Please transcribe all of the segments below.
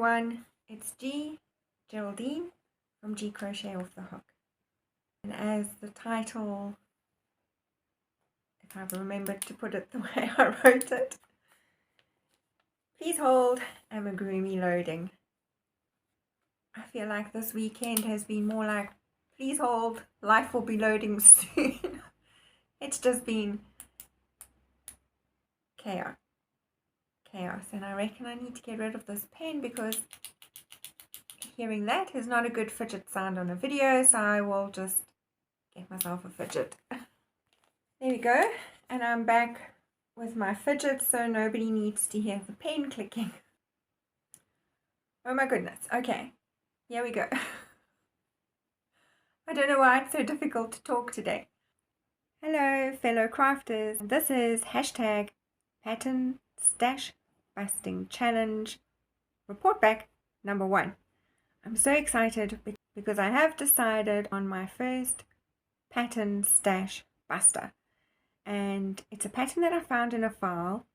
everyone, it's Geraldine from G Crochet Off the Hook. And as the title, if I've remembered to put it the way I wrote it, please hold amigurumi loading. I feel like this weekend has been more like, please hold, life will be loading soon. It's just been chaos. And I reckon I need to get rid of this pen because hearing that is not a good fidget sound on a video, so I will just get myself a fidget. There we go, and I'm back with my fidget so nobody needs to hear the pen clicking. Oh my goodness, okay, here we go. I don't know why it's so difficult to talk today. Hello fellow crafters, this is hashtag pattern stash busting challenge report back number 1. I'm so excited because I have decided on my first pattern stash buster, and it's a pattern that I found in a file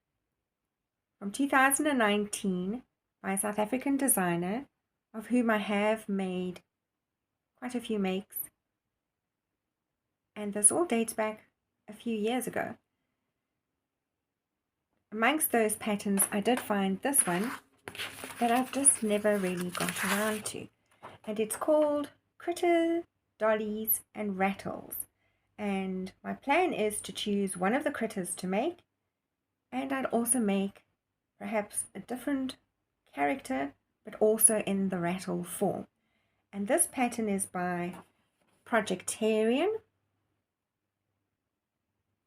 from 2019 by a South African designer of whom I have made quite a few makes, and this all dates back a few years ago. Amongst those patterns I did find this one that I've just never really got around to, and it's called Critter, Dollies and Rattles. And my plan is to choose one of the critters to make, and I'd also make perhaps a different character but also in the rattle form. And this pattern is by Projectarian,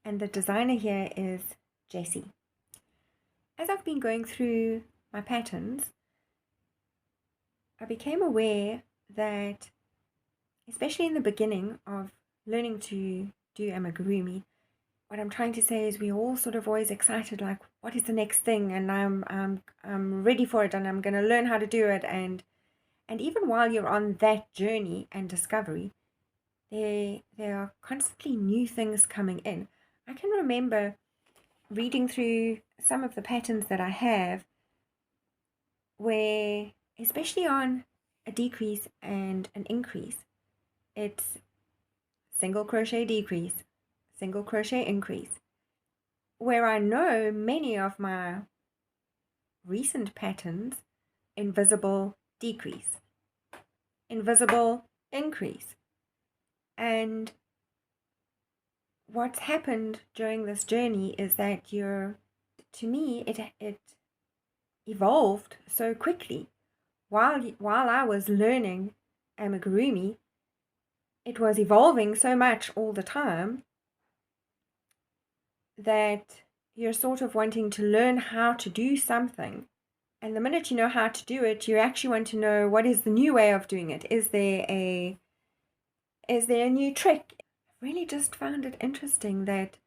and the designer here is Jessie. As I've been going through my patterns, I became aware that, especially in the beginning of learning to do amigurumi, what I'm trying to say is we're all sort of always excited, like, what is the next thing, and I'm ready for it, and I'm going to learn how to do it, and even while you're on that journey and discovery, there are constantly new things coming in. I can remember reading through some of the patterns that I have where, especially on a decrease and an increase, it's single crochet decrease, single crochet increase, where I know many of my recent patterns, invisible decrease, invisible increase. And what's happened during this journey is that to me, it evolved so quickly. While I was learning amigurumi, it was evolving so much all the time that you're sort of wanting to learn how to do something. And the minute you know how to do it, you actually want to know, what is the new way of doing it? Is there a new trick? I really just found it interesting that,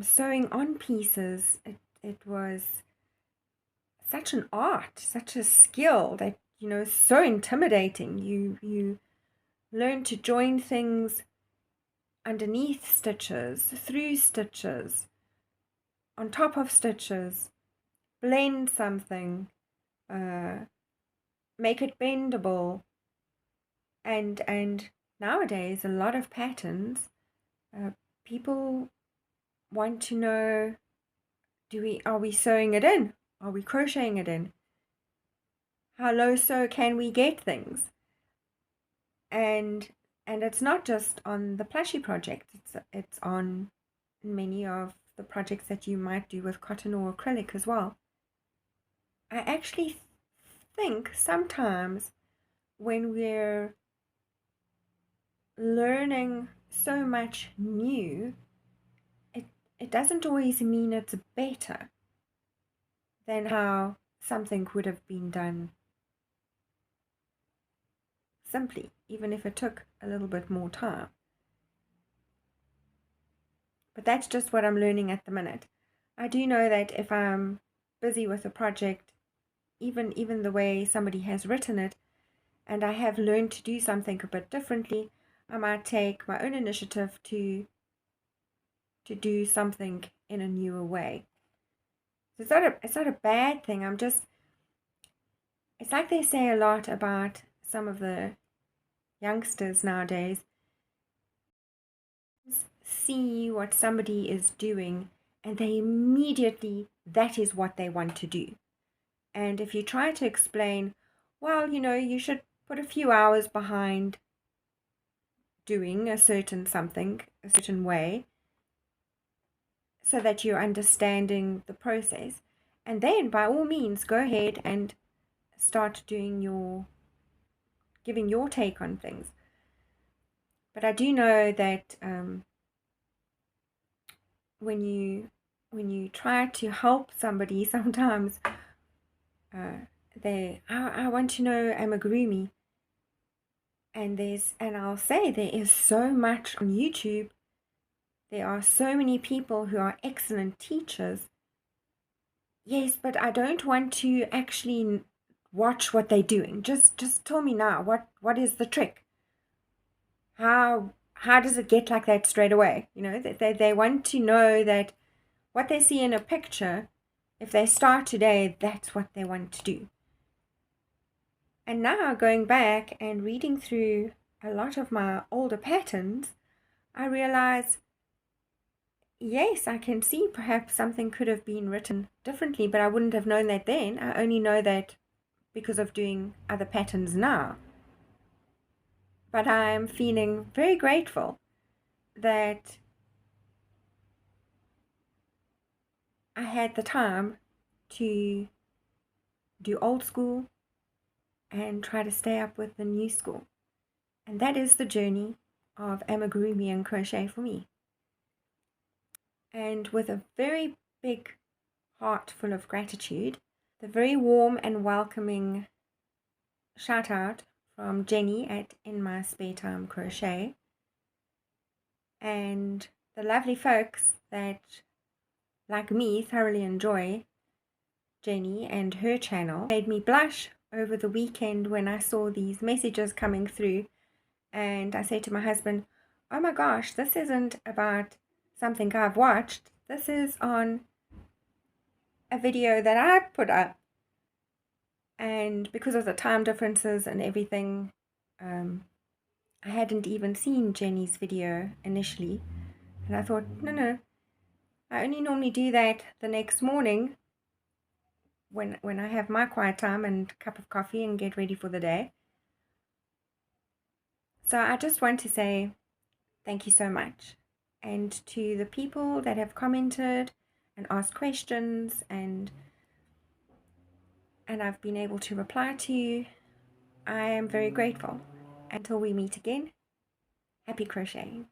sewing on pieces, it was such an art, such a skill that, so intimidating. You learn to join things underneath stitches, through stitches, on top of stitches, blend something, make it bendable, and nowadays a lot of patterns, people want to know, are we sewing it in? Are we crocheting it in? How low sew can we get things? And it's not just on the plushie project, it's on many of the projects that you might do with cotton or acrylic as well. I actually think sometimes when we're learning so much new, it doesn't always mean it's better than how something would have been done simply, even if it took a little bit more time. But that's just what I'm learning at the minute. I do know that if I'm busy with a project, even the way somebody has written it, and I have learned to do something a bit differently, I might take my own initiative to do something in a newer way. So it's not a bad thing. I'm just It's like they say a lot about some of the youngsters nowadays. See what somebody is doing and they immediately, that is what they want to do. And if you try to explain, well, you should put a few hours behind doing a certain something, a certain way, so that you're understanding the process. And then by all means, go ahead and start giving your take on things. But I do know that when you try to help somebody, sometimes I want to know Amigurumi, and I'll say there is so much on YouTube. There are so many people who are excellent teachers. Yes, but I don't want to actually watch what they're doing. Just tell me now, what is the trick? How does it get like that straight away? They want to know that what they see in a picture, if they start today, that's what they want to do. And now going back and reading through a lot of my older patterns, I realize, yes, I can see perhaps something could have been written differently, but I wouldn't have known that then. I only know that because of doing other patterns now. But I'm feeling very grateful that I had the time to do old school and try to stay up with the new school. And that is the journey of amigurumi and crochet for me. And with a very big heart full of gratitude, the very warm and welcoming shout out from Jenny at In My Spare Time Crochet, and the lovely folks that, like me, thoroughly enjoy Jenny and her channel, made me blush over the weekend when I saw these messages coming through. And I said to my husband, oh my gosh, this isn't about something I've watched. This is on a video that I put up. And because of the time differences and everything, I hadn't even seen Jenny's video initially. And I thought, no, I only normally do that the next morning when I have my quiet time and cup of coffee and get ready for the day. So I just want to say thank you so much. And to the people that have commented and asked questions and I've been able to reply to you, I am very grateful. Until we meet again, happy crocheting.